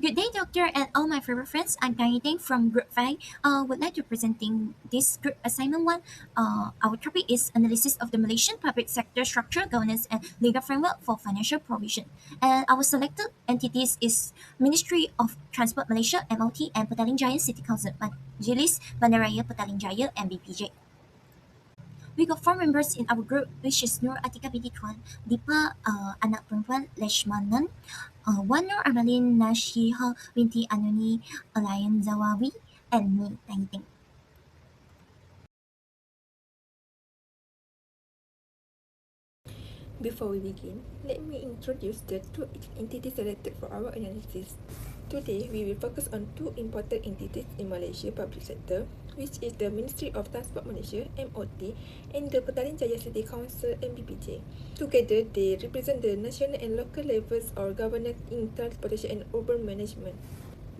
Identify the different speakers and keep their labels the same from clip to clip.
Speaker 1: Good day, doctor, and all my favorite friends. I'm Petaling from Group 5. Would like to presenting this group assignment one. Our topic is analysis of the Malaysian public sector structure, governance, and legal framework for financial provision. And our selected entities is Ministry of Transport Malaysia (MOT) and Petaling Jaya City Council Majlis Bandaraya Petaling Jaya (MBPJ). We got four members in our group, which is Nur Atika binti Tuan, Dipa anak perempuan Leshmanan, Wan Nur Amalin Nashiha binti Anuni Alayan Zawawi, and me, Tang.
Speaker 2: Before we begin, let me introduce the two entities selected for our analysis. Today, we will focus on two important entities in Malaysia public sector, which is the Ministry of Transport Malaysia (MOT) and the Petaling Jaya City Council (MBPJ). Together, they represent the national and local levels of governance in transportation and urban management.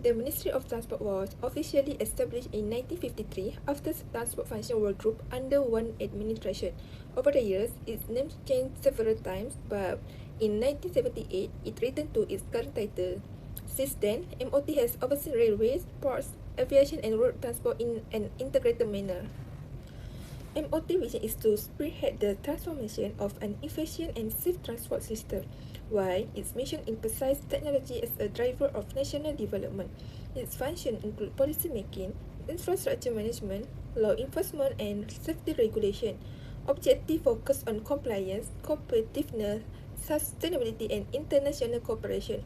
Speaker 2: The Ministry of Transport was officially established in 1953 after Transport Function Work Group under one administration. Over the years, its name changed several times, but in 1978, it returned to its current title. Since then, MOT has overseen railways, ports, aviation and road transport in an integrated manner. MOT vision is to spearhead the transformation of an efficient and safe transport system, while its mission emphasizes technology as a driver of national development. Its functions include policy making, infrastructure management, law enforcement and safety regulation. Objective focus on compliance, competitiveness, sustainability and international cooperation.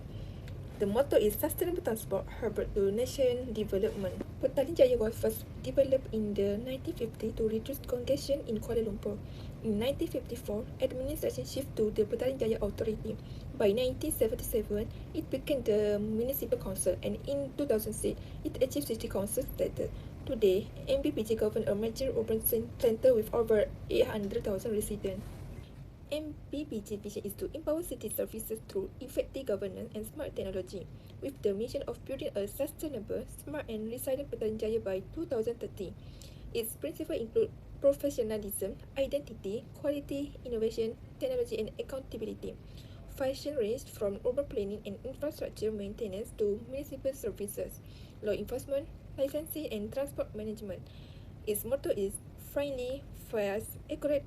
Speaker 2: The motto is Sustainable Transport, Harbour to Nation Development. Petaling Jaya was first developed in the 1950s to reduce congestion in Kuala Lumpur. In 1954, administration shifted to the Petaling Jaya Authority. By 1977, it became the Municipal Council, and in 2006, it achieved City Council status. Today, MBPJ governs a major urban centre with over 800,000 residents. MBPJ vision is to empower city services through effective governance and smart technology, with the mission of building a sustainable, smart and resilient Petaling Jaya by 2030. Its principles include professionalism, identity, quality, innovation, technology and accountability. Function range from urban planning and infrastructure maintenance to municipal services, law enforcement, licensing and transport management. Its motto is friendly, fast, accurate.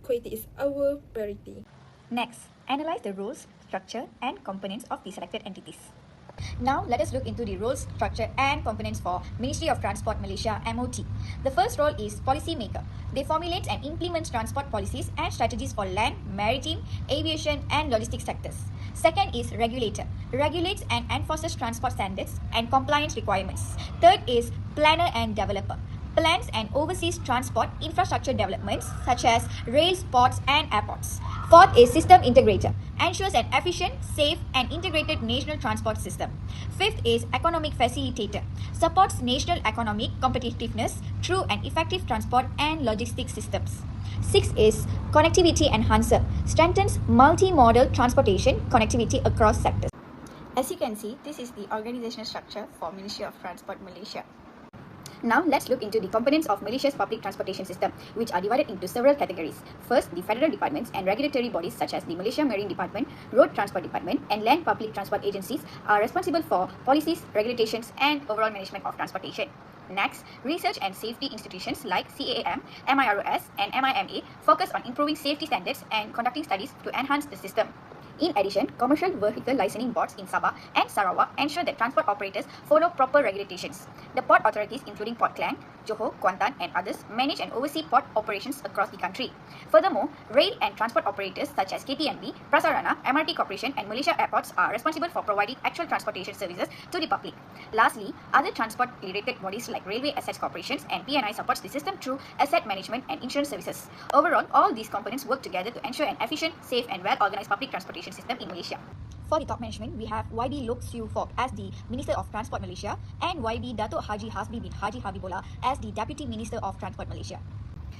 Speaker 2: Quality is our priority.
Speaker 3: Next, analyze the roles, structure, and components of the selected entities. Now, let us look into the roles, structure, and components for Ministry of Transport Malaysia (MOT). The first role is policy maker. They formulate and implement transport policies and strategies for land, maritime, aviation, and logistics sectors. Second is regulator. Regulates and enforces transport standards and compliance requirements. Third is planner and developer. Plans and oversees transport infrastructure developments such as rails, ports, and airports. Fourth is system integrator, ensures an efficient, safe, and integrated national transport system. Fifth is economic facilitator, supports national economic competitiveness through an effective transport and logistics systems. Sixth is connectivity enhancer, strengthens multimodal transportation connectivity across sectors. As you can see, this is the organizational structure for Ministry of Transport Malaysia. Now, let's look into the components of Malaysia's public transportation system, which are divided into several categories. First, the federal departments and regulatory bodies such as the Malaysia Marine Department, Road Transport Department, and Land Public Transport Agencies are responsible for policies, regulations, and overall management of transportation. Next, research and safety institutions like CAAM, MIROS, and MIMA focus on improving safety standards and conducting studies to enhance the system. In addition, commercial vehicle licensing boards in Sabah and Sarawak ensure that transport operators follow proper regulations. The port authorities including Port Klang, Johor, Kuantan and others manage and oversee port operations across the country. Furthermore, rail and transport operators such as KTMB, Prasarana, MRT Corporation and Malaysia Airports are responsible for providing actual transportation services to the public. Lastly, other transport-related bodies like Railway Assets Corporations and PNI supports the system through asset management and insurance services. Overall, all these components work together to ensure an efficient, safe and well-organized public transportation system in Malaysia. For the top management, we have YB Lok Siew Fok as the Minister of Transport Malaysia and YB Datuk Haji Hasbi bin Haji Habibullah as the Deputy Minister of Transport Malaysia.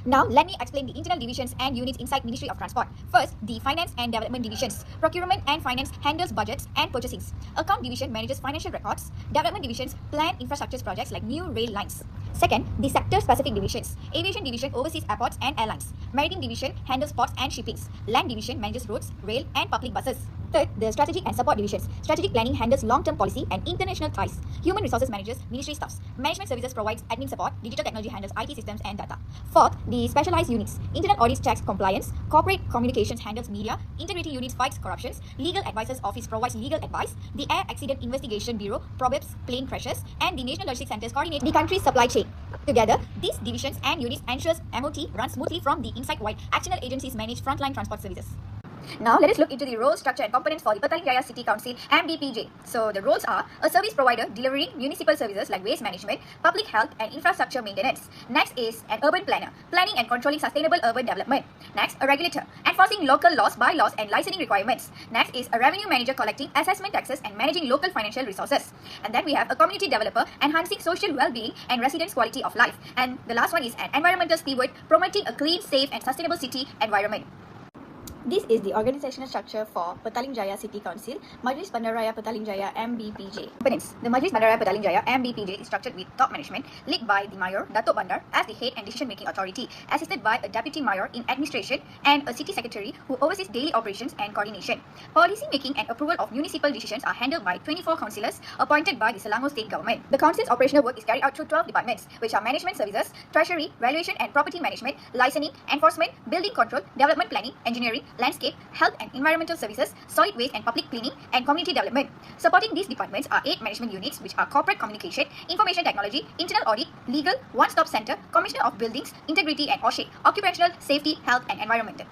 Speaker 3: Now, let me explain the internal divisions and units inside Ministry of Transport. First, the Finance and Development Divisions. Procurement and Finance handles budgets and purchasing. Account Division manages financial records. Development Divisions plan infrastructure projects like new rail lines. Second, the sector-specific divisions. Aviation Division oversees airports and airlines. Maritime Division handles ports and shippings. Land Division manages roads, rail, and public buses. Third, the strategic and support divisions. Strategic planning handles long-term policy and international ties. Human resources manages ministry staffs. Management services provides admin support. Digital technology handles IT systems and data. Fourth, the specialized units. Internal audits checks compliance. Corporate communications handles media. Integrity units fights corruptions. Legal advisors office provides legal advice. The Air Accident Investigation Bureau probes plane crashes. And the National Logistics Centers coordinate the country's supply chain. Together, these divisions and units ensures MOT runs smoothly from the inside while actional agencies manage frontline transport services. Now let us look into the role, structure and components for the Petaling Jaya City Council MBPJ. So the roles are a service provider delivering municipal services like waste management, public health and infrastructure maintenance. Next is an urban planner, planning and controlling sustainable urban development. Next, a regulator, enforcing local laws, bylaws and licensing requirements. Next is a revenue manager collecting assessment taxes and managing local financial resources. And then we have a community developer enhancing social well-being and residents' quality of life. And the last one is an environmental steward promoting a clean, safe and sustainable city environment. This is the organizational structure for Petaling Jaya City Council, Majlis Bandaraya Petaling Jaya MBPJ. Components. The Majlis Bandaraya Petaling Jaya MBPJ is structured with top management, led by the Mayor, Datuk Bandar, as the head and decision-making authority, assisted by a Deputy Mayor in administration and a City Secretary who oversees daily operations and coordination. Policy making and approval of municipal decisions are handled by 24 councillors appointed by the Selangor State Government. The Council's operational work is carried out through 12 departments, which are management services, treasury, valuation and property management, licensing, enforcement, building control, development planning, engineering, landscape, health and environmental services, solid waste and public cleaning, and community development. Supporting these departments are 8 management units, which are corporate communication, information technology, internal audit, legal, one-stop center, commissioner of buildings, integrity and OSHE, occupational safety, health and environmental.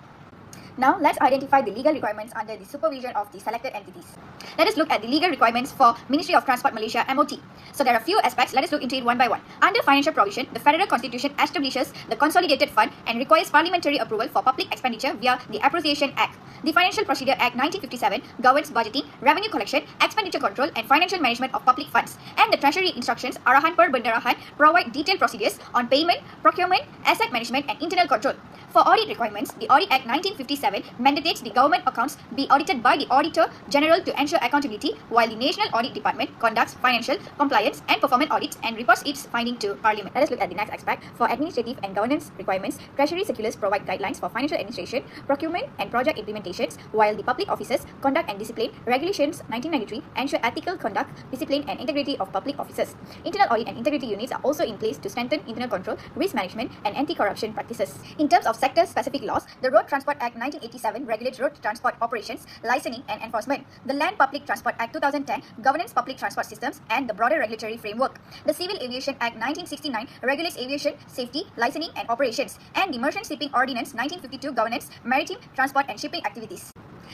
Speaker 3: Now, let's identify the legal requirements under the supervision of the selected entities. Let us look at the legal requirements for Ministry of Transport Malaysia MOT. So there are a few aspects. Let us look into it one by one. Under financial provision, the Federal Constitution establishes the Consolidated Fund and requires parliamentary approval for public expenditure via the Appropriation Act. The Financial Procedure Act 1957 governs budgeting, revenue collection, expenditure control and financial management of public funds. And the Treasury Instructions Arahan per Bendarahan provide detailed procedures on payment, procurement, asset management and internal control. For audit requirements, the Audit Act 1957 mandates the government accounts be audited by the Auditor General to ensure accountability, while the National Audit Department conducts financial, compliance and performance audits and reports its finding to Parliament. Let us look at the next aspect. For administrative and governance requirements, Treasury circulars provide guidelines for financial administration, procurement and project implementations, while the public officers conduct and discipline regulations 1993 ensure ethical conduct, discipline and integrity of public officers. Internal audit and integrity units are also in place to strengthen internal control, risk management and anti-corruption practices. In terms of sector-specific laws, the Road Transport Act 1987 regulates road transport operations, licensing and enforcement. The Land Public Transport Act 2010 governs public transport systems and the broader regulatory framework. The Civil Aviation Act 1969 regulates aviation, safety, licensing and operations. And the Merchant Shipping Ordinance 1952 governs maritime transport and shipping activities.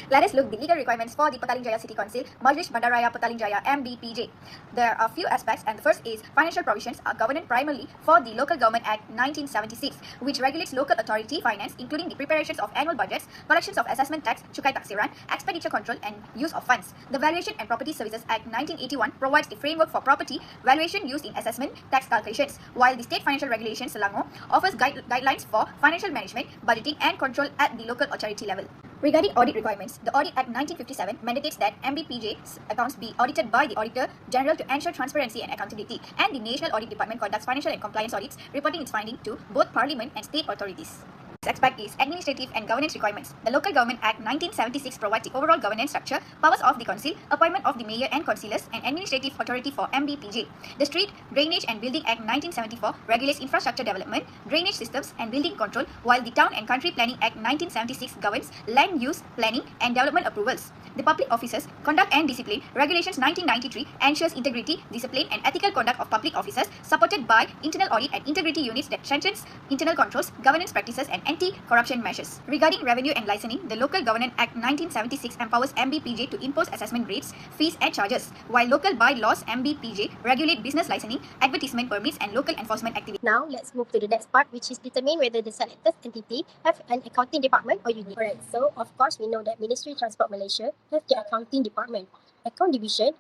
Speaker 3: Let us look at the legal requirements for the Petaling Jaya City Council, Majlis Bandaraya Petaling Jaya MBPJ. There are a few aspects, and the first is financial provisions are governed primarily for the Local Government Act 1976, which regulates local authority finance, including the preparations of annual budgets, collections of assessment tax, cukai taksiran, expenditure control, and use of funds. The Valuation and Property Services Act 1981 provides the framework for property valuation used in assessment tax calculations, while the State Financial Regulation Selangor offers guidelines for financial management, budgeting, and control at the local authority level. Regarding audit requirements, the Audit Act 1957 mandates that MBPJ's accounts be audited by the Auditor General to ensure transparency and accountability, and the National Audit Department conducts financial and compliance audits, reporting its findings to both Parliament and state authorities. Next aspect is administrative and governance requirements. The Local Government Act 1976 provides the overall governance structure, powers of the Council, appointment of the Mayor and Councillors, and administrative authority for MBPJ. The Street, Drainage and Building Act 1974 regulates infrastructure development, drainage systems, and building control, while the Town and Country Planning Act 1976 governs land use, planning, and development approvals. The Public Officers Conduct and Discipline Regulations 1993 ensures integrity, discipline, and ethical conduct of public officers, supported by internal audit and integrity units that strengthens internal controls, governance practices, and anti-corruption measures. Regarding revenue and licensing, the Local Government Act 1976 empowers MBPJ to impose assessment rates, fees, and charges, while local bylaws MBPJ regulate business licensing, advertisement permits, and local enforcement activities.
Speaker 4: Now, let's move to the next part, which is determine whether the selected entity have an accounting department or unit. Alright, so of course we know that Ministry of Transport Malaysia have the accounting department, account division,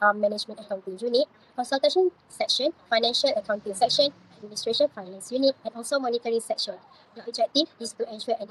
Speaker 4: management accounting unit, consultation section, financial accounting section, administration finance unit, and also monitoring section. The objective is to ensure an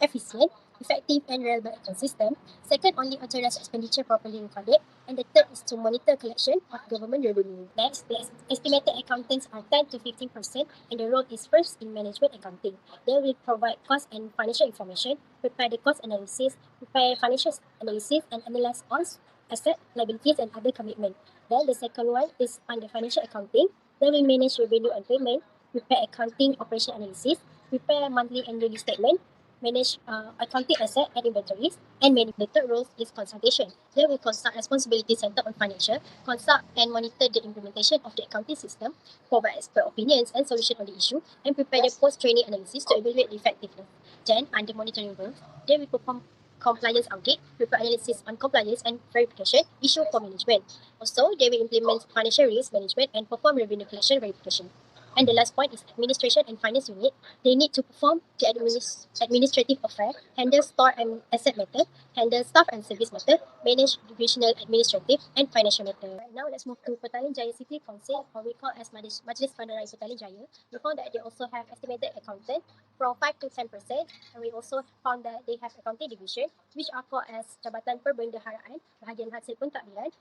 Speaker 4: efficient, effective and reliable account system. Second, only authorized expenditure properly recorded. And the third is to monitor collection of government revenue. Next, the estimated accountants are 10 to 15%, and the role is first in management accounting. They will provide cost and financial information, prepare the cost analysis, prepare financial analysis, and analyze all asset, liabilities, and other commitment. Then the second one is under financial accounting. They will manage revenue and payment, prepare accounting operation analysis, prepare monthly and yearly statement, manage accounting asset and inventories, and manage. The third role is consultation. They will consult responsibility centered on financial, consult and monitor the implementation of the accounting system, provide expert opinions and solution on the issue, and prepare the post-training analysis to evaluate the effectiveness. Then, under monitoring roles, they will perform compliance audit, prepare analysis on compliance and verification, issue for management. Also, they will implement financial risk management and perform revenue collection verification. And the last point is administration and finance unit. They need to perform the administrative affairs, handle store and asset matter, handle staff and service matter, manage divisional administrative and financial matter. Right now, let's move to Petaling Jaya City Council, or we call as Majlis Bandaraya Petaling Jaya. We found that they also have estimated accountant from 5 to 10%, and we also found that they have accounting division, which are called as Jabatan Perbendaharaan, Bahagian Hasil Pentadbiran,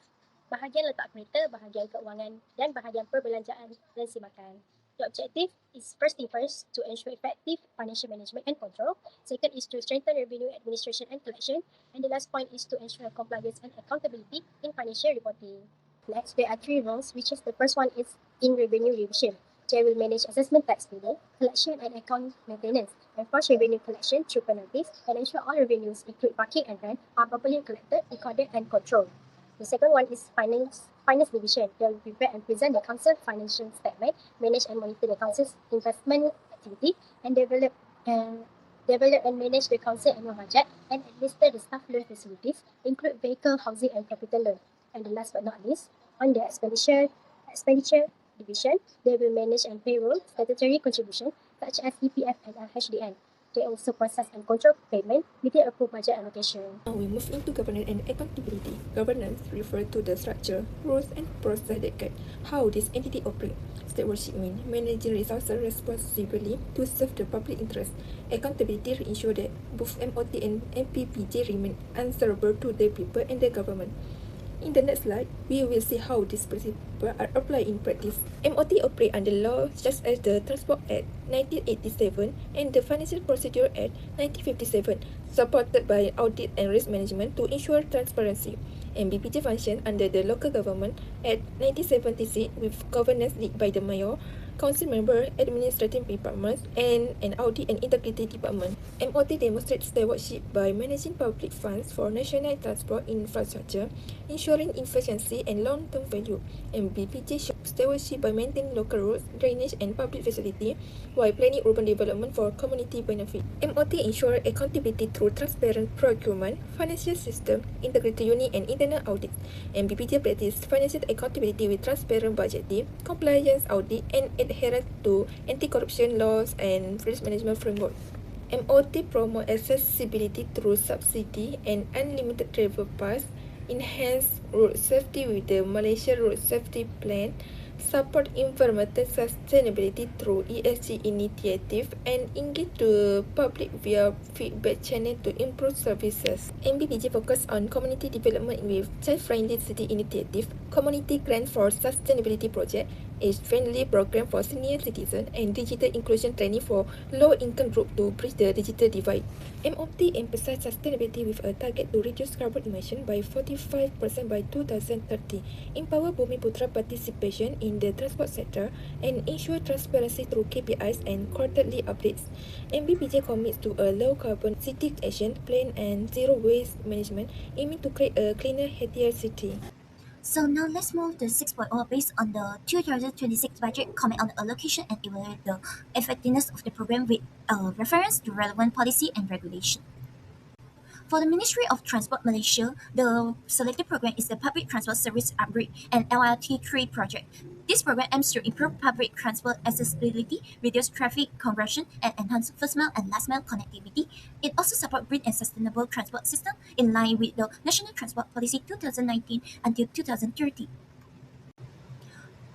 Speaker 4: bahagian letak kereta, bahagian keuangan, dan bahagian perbelanjaan dan simakan. The objective is first thing first to ensure effective financial management and control. Second is to strengthen revenue administration and collection. And the last point is to ensure compliance and accountability in financial reporting. Next, there are three roles, which is the first one is in revenue revision. They will manage assessment tax payment, collection and account maintenance, enforce revenue collection through penalties, and ensure all revenues, include parking and rent, are properly collected, recorded, and controlled. The second one is finance division. They will prepare and present the council financial statement, manage and monitor the council's investment activity, and develop and manage the council annual budget, and administer the staff loan facilities, include vehicle, housing, and capital loan. And the last but not least, on the expenditure division, they will manage and payroll statutory contributions such as EPF and LHDN. They also process and control payment within approved budget allocation.
Speaker 2: Now we move into governance and accountability. Governance refers to the structure, rules, and process that guide how this entity operates. Stewardship means managing resources responsibly to serve the public interest. Accountability ensures that both MOT and MBPJ remain answerable to the people and the government. In the next slide, we will see how these principles are applied in practice. MOT operate under law such as the Transport Act 1987 and the Financial Procedure Act 1957, supported by audit and risk management to ensure transparency. MBPJ function under the Local Government Act 1976 with governance led by the Mayor, Council Member, Administrative Departments, and an Audit and Integrity Department. MOT demonstrates stewardship by managing public funds for national transport infrastructure, ensuring efficiency and long-term value. MBPJ shows stewardship by maintaining local roads, drainage, and public facility, while planning urban development for community benefit. MOT ensures accountability through transparent procurement, financial system, integrated unit, and internal audits. MBPJ practices financial accountability with transparent budgeting, compliance audit, and adherence to anti-corruption laws and risk management framework. MOT promotes accessibility through subsidy and unlimited travel pass, enhance road safety with the Malaysia Road Safety Plan, support environmental sustainability through ESG initiative, and engage the public via feedback channel to improve services. MBPJ focus on community development with child-friendly city initiative, community grant for sustainability project, age-friendly program for senior citizens, and digital inclusion training for low-income group to bridge the digital divide. MOT emphasizes sustainability with a target to reduce carbon emission by 45% by 2030, empower Bumiputra participation in the transport sector, and ensure transparency through KPIs and quarterly updates. MBPJ commits to a low-carbon city action plan and zero waste management, aiming to create a cleaner, healthier city.
Speaker 1: So now let's move to 6.0 based on the 2026 budget, comment on the allocation and evaluate the effectiveness of the program with reference to relevant policy and regulation. For the Ministry of Transport Malaysia, the selected program is the Public Transport Service Upgrade and LRT3 project. This program aims to improve public transport accessibility, reduce traffic congestion, and enhance first mile and last mile connectivity. It also supports green and sustainable transport system in line with the National Transport Policy 2019 until 2030.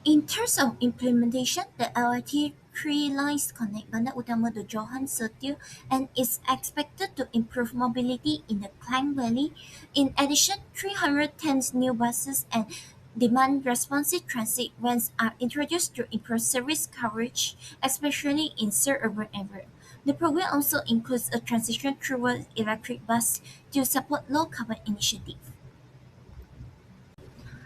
Speaker 1: In terms of implementation, the LRT 3 lines connect Bandar Utama to Johan Setiu and is expected to improve mobility in the Klang Valley. In addition, 310 new buses and demand-responsive transit vans are introduced to improve service coverage, especially in suburban areas. The program also includes a transition toward electric bus to support low-carbon initiatives.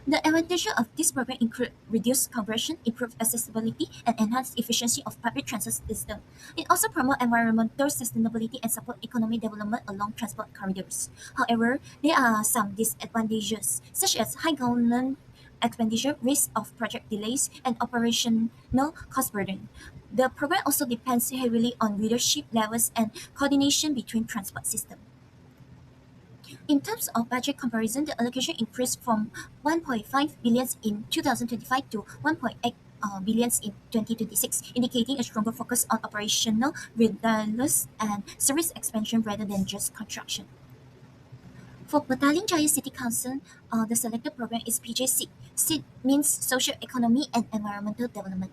Speaker 1: The advantages of this program include reduced congestion, improved accessibility, and enhanced efficiency of public transit system. It also promotes environmental sustainability and support economic development along transport corridors. However, there are some disadvantages, such as high government expenditure, risk of project delays, and operational cost burden. The program also depends heavily on leadership levels and coordination between transport systems. In terms of budget comparison, the allocation increased from 1.5 billion in 2025 to 1.8 billion in 2026, indicating a stronger focus on operational readiness and service expansion rather than just construction. For Petaling Jaya City Council, the selected program is PJC. SID means Social Economy and Environmental Development.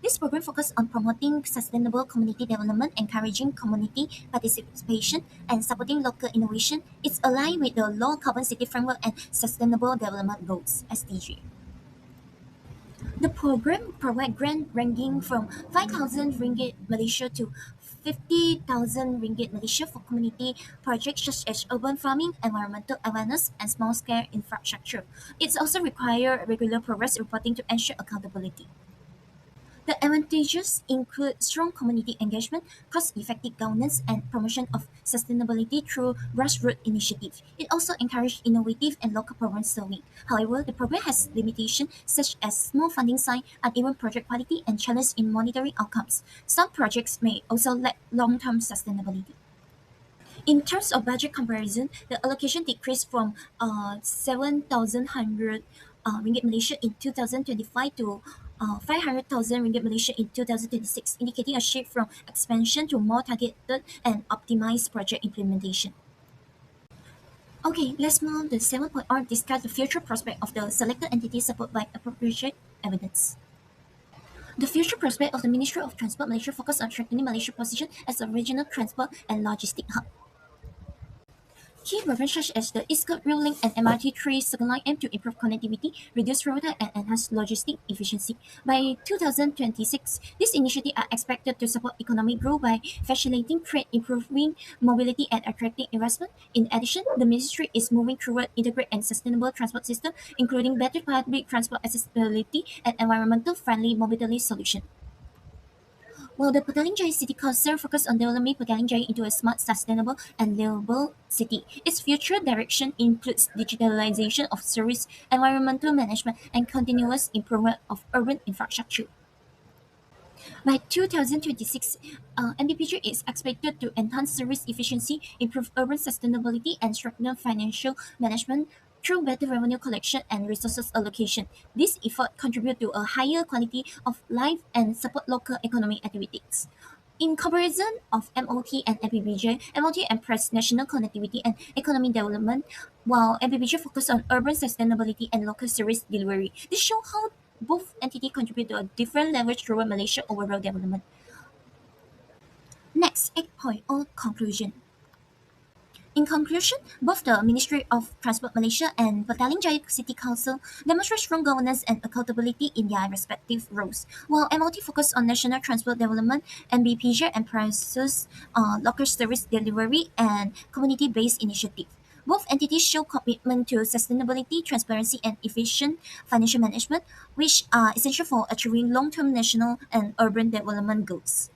Speaker 1: This program focuses on promoting sustainable community development, encouraging community participation, and supporting local innovation. It's aligned with the Low Carbon City Framework and Sustainable Development Goals (SDG). The program provides grant ranging from 5,000 ringgit Malaysia to 50,000 ringgit Malaysia for community projects such as urban farming, environmental awareness, and small-scale infrastructure. It also requires regular progress reporting to ensure accountability. The advantages include strong community engagement, cost-effective governance, and promotion of sustainability through grassroots initiatives. It also encourages innovative and local problem solving. However, the program has limitations such as small funding size, uneven project quality, and challenges in monitoring outcomes. Some projects may also lack long-term sustainability. In terms of budget comparison, the allocation decreased from 7,100 ringgit Malaysia in 2025 to 500,000 ringgit Malaysia in 2026, indicating a shift from expansion to more targeted and optimized project implementation. Okay, let's move on to 7.R discuss the future prospect of the selected entity supported by appropriate evidence. The future prospect of the Ministry of Transport Malaysia focus on strengthening Malaysia's position as a regional transport and logistic hub. Key programs such as the East Coast Rail Link and MRT3 Circle Line aim to improve connectivity, reduce road time, and enhance logistic efficiency. By 2026, these initiatives are expected to support economic growth by facilitating trade, improving mobility, and attracting investment. In addition, the ministry is moving toward integrated and sustainable transport system, including better public transport accessibility and environmental friendly mobility solutions. While the Petaling Jaya City Council focuses on developing Petaling Jaya into a smart, sustainable, and livable city, its future direction includes digitalization of service, environmental management, and continuous improvement of urban infrastructure. By 2026, MBPJ is expected to enhance service efficiency, improve urban sustainability, and strengthen financial management through better revenue collection and resources allocation. This effort contribute to a higher quality of life and support local economic activities. In comparison of MOT and MBPJ, MOT emphasizes national connectivity and economic development, while MBPJ focuses on urban sustainability and local service delivery. This shows how both entities contribute to a different level toward Malaysia's overall development. Next, 8.0 conclusion. In conclusion, both the Ministry of Transport Malaysia and Petaling Jaya City Council demonstrate strong governance and accountability in their respective roles. While MOT focuses on national transport development, MBPJ emphasizes local service delivery and community-based initiatives. Both entities show commitment to sustainability, transparency, and efficient financial management, which are essential for achieving long-term national and urban development goals.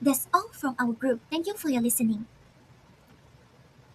Speaker 1: That's all from our group. Thank you for your listening.